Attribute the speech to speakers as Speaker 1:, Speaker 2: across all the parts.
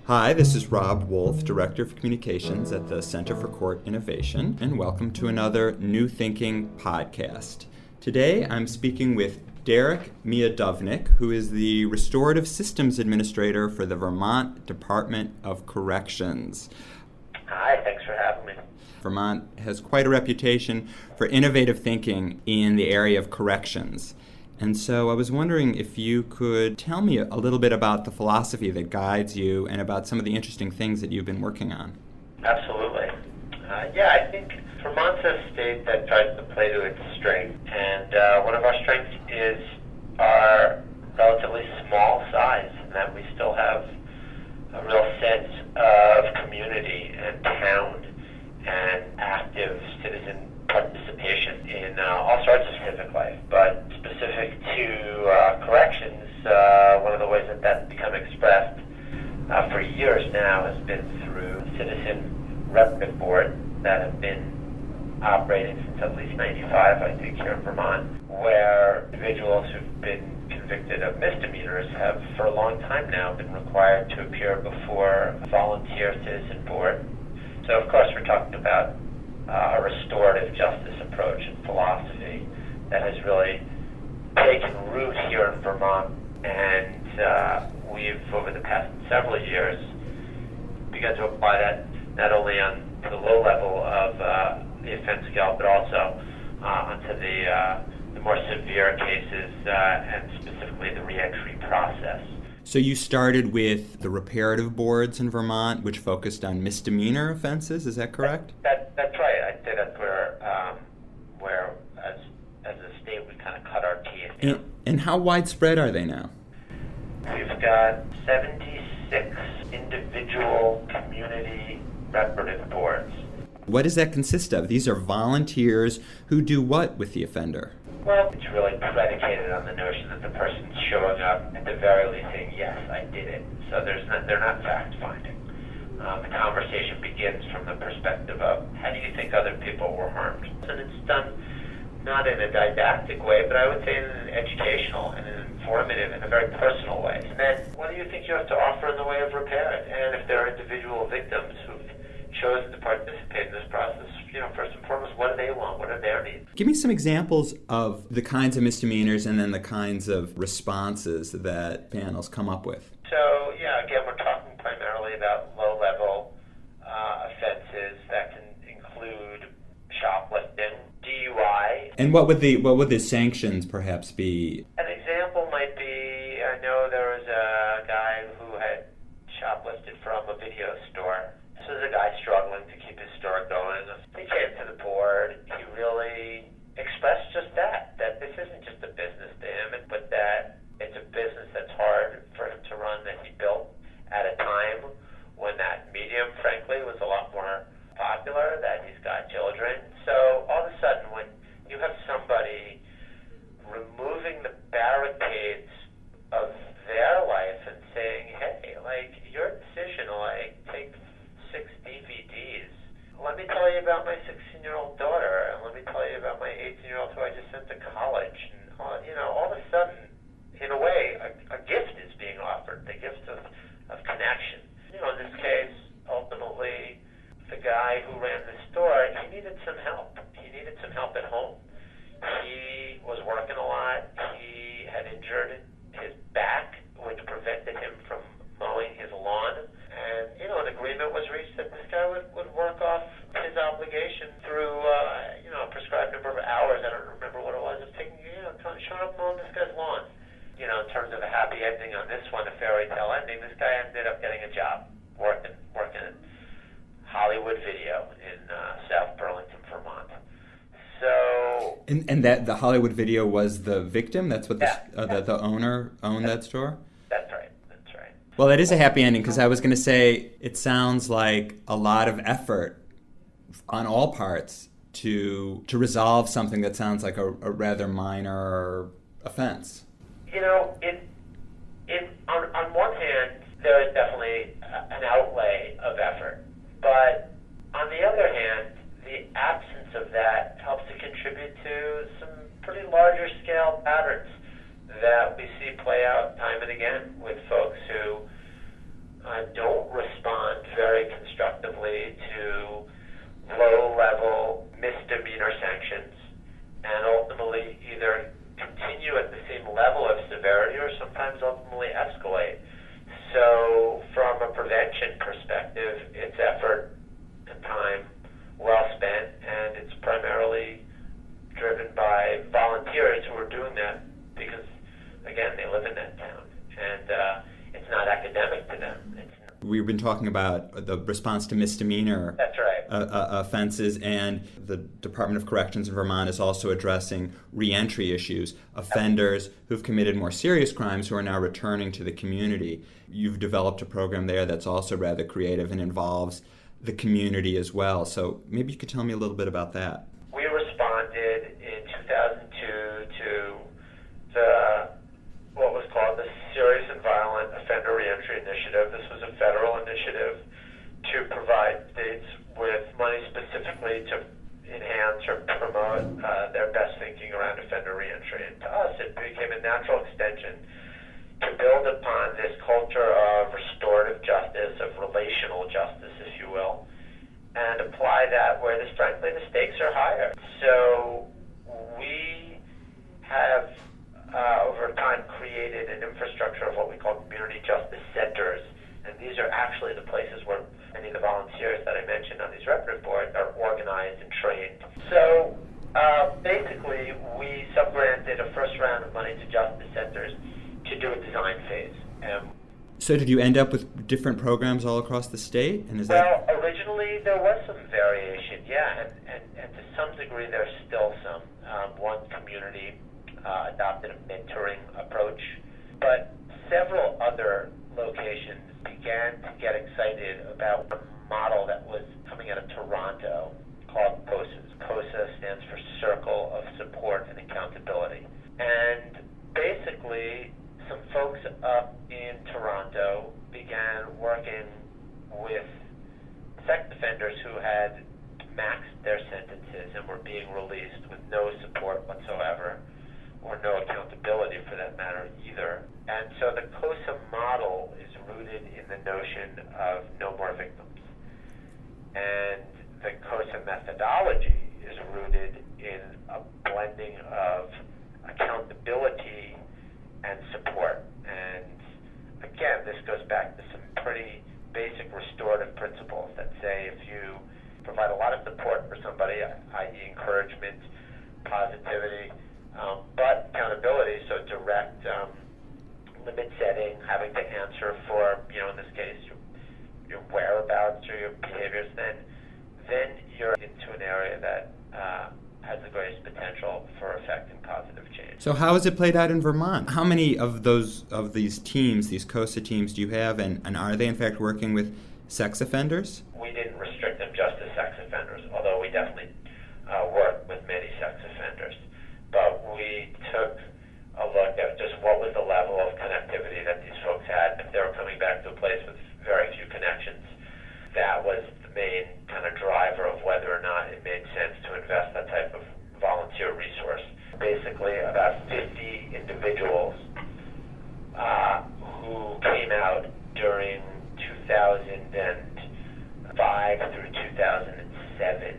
Speaker 1: Hi, this is Rob Wolf, Director of Communications at the Center for Court Innovation, and welcome to another New Thinking podcast. Today I'm speaking with Derek Miodownik, who is the Restorative Systems Administrator for the Vermont Department of Corrections.
Speaker 2: Hi, thanks for having me.
Speaker 1: Vermont has quite a reputation for innovative thinking in the area of corrections. And so I was wondering if you could tell me a little bit about the philosophy that guides you and about some of the interesting things that you've been working on.
Speaker 2: Absolutely. I think Vermont's a state that tries to play to its strength. And one of our strengths is our relatively small size, and that we still have a real sense of community and town and active citizen participation in all sorts of civic life. But specific to corrections, one of the ways that that's become expressed for years now has been through Citizen Reparative Boards that have been operating since at least 95, I think, here in Vermont, where individuals who've been convicted of misdemeanors have for a long time now been required to appear before a volunteer citizen board. So of course we're talking about a restorative justice approach and philosophy that has really taken root here in Vermont, and we've, over the past several years, begun to apply that not only on the low level of the offense scale, but also onto the more severe cases and specifically the reentry process.
Speaker 1: So you started with the reparative boards in Vermont, which focused on misdemeanor offenses, is that correct?
Speaker 2: That's right. I'd say that's where as a state, we kind of cut our teeth.
Speaker 1: And how widespread are they now?
Speaker 2: We've got 76 individual community reparative boards.
Speaker 1: What does that consist of? These are volunteers who do what with the offender?
Speaker 2: Well, it's really predicated on the notion that the person's showing up, at the very least saying, yes, I did it. So they're not fact-finding. The conversation begins from the perspective of, how do you think other people were harmed? And it's done not in a didactic way, but I would say in an educational and an informative and a very personal way. And then, what do you think you have to offer in the way of repair? And if there are individual victims who've chosen to participate in this process, first and foremost, what do they want? What are their needs?
Speaker 1: Give me some examples of the kinds of misdemeanors and then the kinds of responses that panels come up with.
Speaker 2: So, again, we're talking primarily about low-level offenses that can include shoplifting, DUI.
Speaker 1: And what would the sanctions perhaps be?
Speaker 2: An example might be, I know there was a guy who had shoplifted from a video store. This is a guy struggling to keep his store going. He came to the board. He really expressed just that this isn't just a business to him, but that it's a business that's hard for him to run, that he built at a time when that medium, frankly, was a lot more popular, that he's got children. So all of a sudden, when you have somebody removing the barricades of their life and saying, hey, your decision to take 6 DVDs. Let me tell you about my 16-year-old daughter, and let me tell you about my 18-year-old who I just sent to college. And all of a sudden, in a way, a gift is being offered, the gift of connection. In this case, ultimately, the guy who ran the store, he needed some help. He needed some help at home. He was working a lot. He had injured his back, which prevented him from mowing his lawn. And, an agreement was reached that this guy would work off his obligation through, a prescribed number of hours. I don't remember what it was. Of taking, showing up mowing this guy's lawn. In terms of a happy ending on this one, a fairy tale ending, this guy ended up getting a job working in Hollywood Video in South Burlington, Vermont. So.
Speaker 1: And that the Hollywood Video was the victim? That's what the owner owned that store?
Speaker 2: That's right.
Speaker 1: Well, that is a happy ending, because I was going to say it sounds like a lot of effort on all parts to resolve something that sounds like a rather minor offense.
Speaker 2: On one hand, there is definitely an outlay of effort, but on the other hand, the absence of that helps to contribute to some pretty larger scale patterns that we see play out time and again with folks who don't misdemeanor sanctions and ultimately either continue at the same level of severity or sometimes ultimately escalate. So from a prevention perspective, it's effort and time well spent, and it's primarily driven by volunteers who are doing that because, again, they live in that town, and it's not academic to them.
Speaker 1: We've been talking about the response to misdemeanor
Speaker 2: That's right.
Speaker 1: offenses, and the Department of Corrections in Vermont is also addressing reentry issues, offenders who've committed more serious crimes who are now returning to the community. You've developed a program there that's also rather creative and involves the community as well. So maybe you could tell me a little bit about that.
Speaker 2: We responded in 2002 to what was called the Serious and Violent Offender Reentry Initiative. This was a federal initiative to provide states with money specifically to enhance or promote their best thinking around offender reentry. And to us, it became a natural extension to build upon this culture of restorative justice, of relational justice, if you will, and apply that where, frankly, the stakes are higher. So we have, over time, created an infrastructure of what we call community justice centers, and these are actually the places where many of the volunteers that I mentioned on these reparative boards are organized and trained. So basically, we subgranted a first round of money to justice centers to do a design phase.
Speaker 1: So did you end up with different programs all across the state? And is that...
Speaker 2: Well, originally there was some variation, yeah, and to some degree there's still some. One community adopted a mentoring approach, but several other locations began to get excited about a model that was coming out of Toronto called COSA. COSA stands for Circle of Support and Accountability. And basically, some folks up in Toronto began working with sex offenders who had maxed their sentences and were being released with no support whatsoever, or no accountability for that matter either. And so the COSA model is rooted in the notion of no more victims. And the COSA methodology is rooted in a blending of accountability and support. And again, this goes back to some pretty basic restorative principles that say if you provide a lot of support for somebody, i.e. encouragement, positivity, but accountability, so direct limit setting, having to answer for, in this case, your whereabouts or your behaviors, then you're into an area that has the greatest potential for effecting positive change.
Speaker 1: So how has it played out in Vermont? How many of these teams, these COSA teams, do you have, and are they in fact working with sex offenders?
Speaker 2: We didn't restrict them just to sex offenders, although we definitely work with many sex offenders. But we took a look at just what was the level of connectivity that these folks had. If they were coming back to a place with very few connections, that was the main kind of driver of whether or not it made sense to invest that type of volunteer resource. Basically, about 50 individuals who came out during 2005 through 2007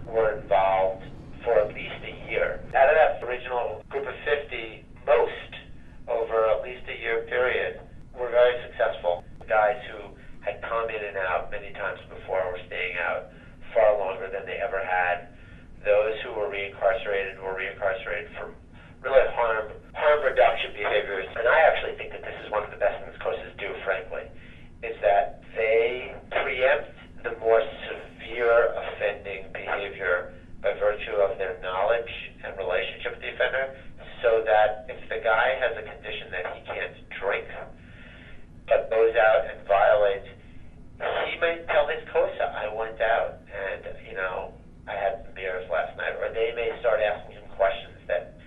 Speaker 2: were involved for at least a year. Out of that original group of 50, most over at least a year period were very successful. Guys who had come in and out many times before were staying out far longer than they ever had. Those who were reincarcerated for really harm reduction behaviors. And I actually think that this is one of the best things COSAs do, frankly, is that they preempt the more severe offending behavior by virtue of their knowledge and relationship with the offender, so that if the guy has a condition that he can't drink, but goes out and violates, he might tell his COSA, I went out and, I had some beers last night, or they may start asking him questions that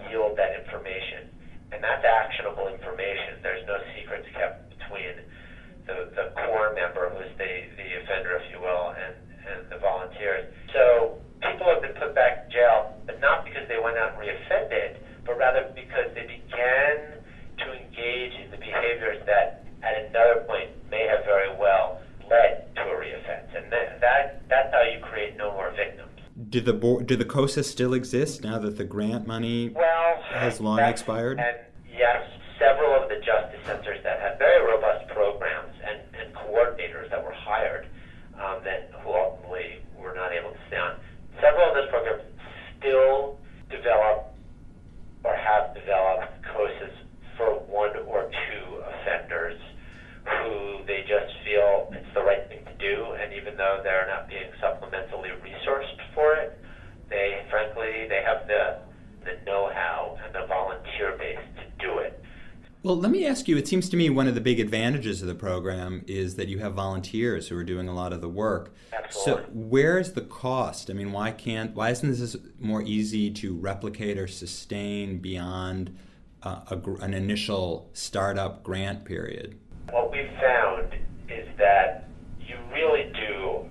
Speaker 2: yield that information. And that's actionable information. There's no secrets kept between the core member, who's the offender, if you will, and the volunteers. So people have been put back in jail, but not because they went out and reoffended, but rather because they began to engage in the behaviors that at another point may have very well led to a reoffense. And
Speaker 1: do the COSA still exist now that the grant money has long expired?
Speaker 2: And yes, several of the justice centers that had very robust programs and coordinators that were hired who ultimately were not able to stay on. Several of those programs still develop or have developed COSAs for one or two offenders who they just feel it's the right thing to do, and even though they're not being supplementally resourced for it, they have the know-how and the volunteer base to do it.
Speaker 1: Well, let me ask you, it seems to me one of the big advantages of the program is that you have volunteers who are doing a lot of the work.
Speaker 2: Absolutely.
Speaker 1: So where's the cost? I mean, why isn't this more easy to replicate or sustain beyond an initial startup grant period?
Speaker 2: What we've found is that you really do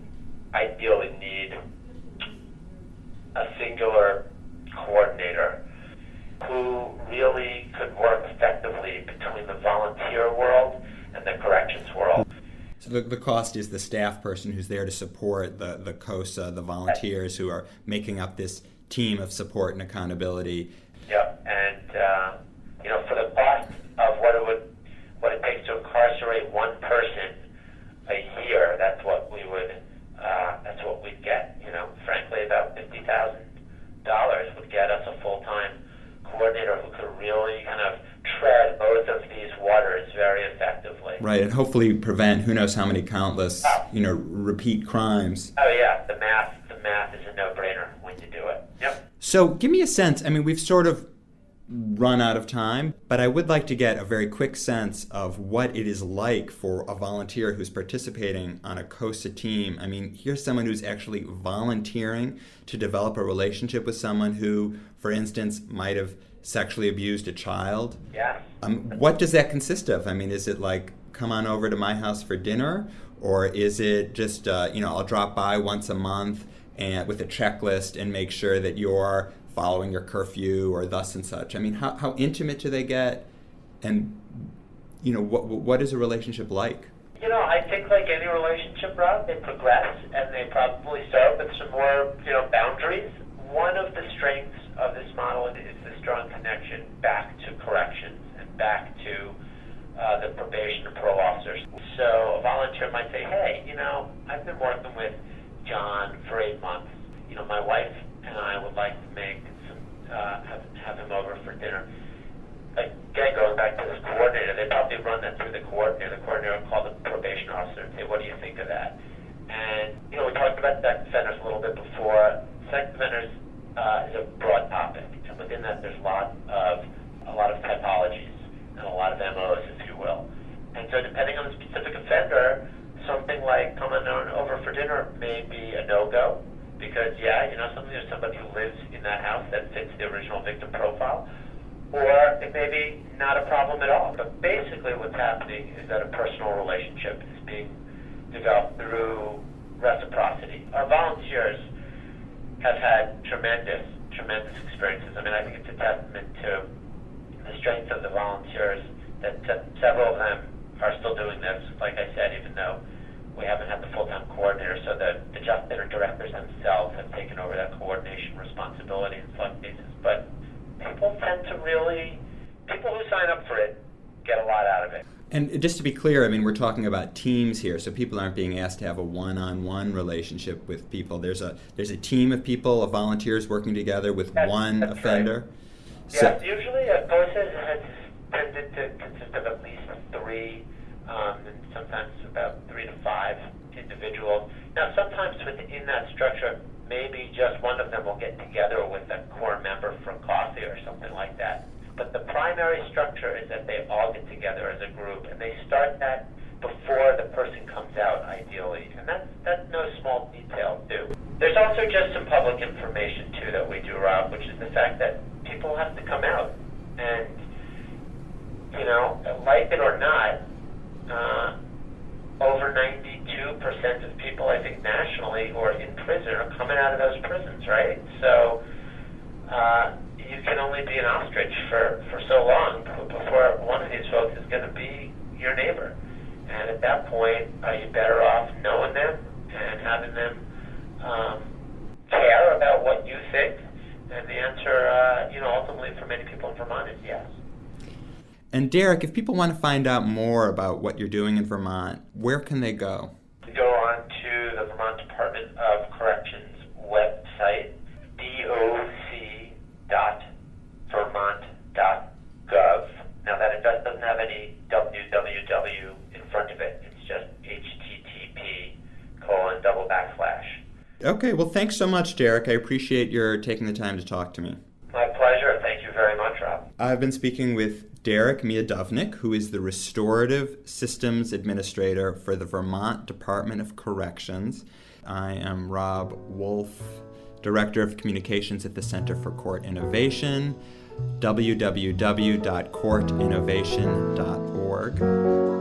Speaker 2: ideally need a singular coordinator who really could work effectively between the volunteer world and the corrections world.
Speaker 1: So the cost is the staff person who's there to support the COSA, the volunteers who are making up this team of support and accountability.
Speaker 2: Yep, and for the cost of what it takes to incarcerate one person a year, that's what we'd get. Frankly, about $50,000 would get us a full-time coordinator who could really kind of tread both of these waters very effectively.
Speaker 1: Right, and hopefully prevent who knows how many countless, repeat crimes.
Speaker 2: Oh yeah, the math is a no-brainer when you do it. Yep.
Speaker 1: So give me a sense. I mean, we've sort of run out of time, but I would like to get a very quick sense of what it is like for a volunteer who's participating on a COSA team. I mean, here's someone who's actually volunteering to develop a relationship with someone who, for instance, might have sexually abused a child.
Speaker 2: Yes.
Speaker 1: What does that consist of? I mean, is it like, come on over to my house for dinner? Or is it just, I'll drop by once a month and with a checklist and make sure that you're following your curfew or thus and such? I mean, how intimate do they get? And, what is a relationship like?
Speaker 2: I think like any relationship, Rob, they progress and they probably start with some more, boundaries. One of the strengths of this model is the strong connection back to corrections and back to the probation and parole officers. So a volunteer might say, hey, I've been working with John for 8 months. My wife and I would like to make have him over for dinner. Again, going back to this coordinator, they probably run that through the coordinator. The coordinator will call the probation officer and say, what do you think of that? And, we talked about sex offenders a little bit before. Sex offenders is a broad topic, and within that there's a lot of typologies and a lot of MOs, if you will. And so depending on the specific offender, something like coming over for dinner may be a no-go, because there's somebody who lives in that house that fits the original victim profile, or it may be not a problem at all. But basically what's happening is that a personal relationship is being developed through reciprocity. Our volunteers have had tremendous experiences. I mean, I think it's a testament to the strength of the volunteers that several of them are still doing this, like I said, even though we haven't had the full-time coordinator, so the justice center directors themselves have taken over that coordination responsibility in some cases. But people who sign up for it get a lot out of it.
Speaker 1: And just to be clear, I mean, we're talking about teams here, so people aren't being asked to have a one-on-one relationship with people. There's a team of people, of volunteers working together with one offender.
Speaker 2: Right. So, yeah, usually a COSA has tended to consist of at least 3, and sometimes about 3 to 5 individuals. Now, sometimes within that structure, maybe just one of them will get together with a core member for coffee or something like that. But the primary structure is that they all get together as a group, and they start that before the person comes out, ideally. And that's no small detail, too. There's also just some public information, too, that we do, Rob, which is the fact that people have to come out. And, like it or not, over 92% of people, I think, nationally who are in prison are coming out of those prisons, right? So you can only be an ostrich for so long before one of these folks is going to be your neighbor. And at that point, are you better off knowing them and having them care about fixed? And the answer, ultimately for many people in Vermont is yes.
Speaker 1: And Derek, if people want to find out more about what you're doing in Vermont, where can they go?
Speaker 2: Go on to the Vermont Department of Corrections website, doc.vermont.gov. Now that doesn't have any www in front of it. It's just http://.
Speaker 1: Okay, well, thanks so much, Derek. I appreciate your taking the time to talk to me.
Speaker 2: My pleasure. Thank you very much, Rob.
Speaker 1: I've been speaking with Derek Miodownik, who is the Restorative Systems Administrator for the Vermont Department of Corrections. I am Rob Wolf, Director of Communications at the Center for Court Innovation, www.courtinnovation.org.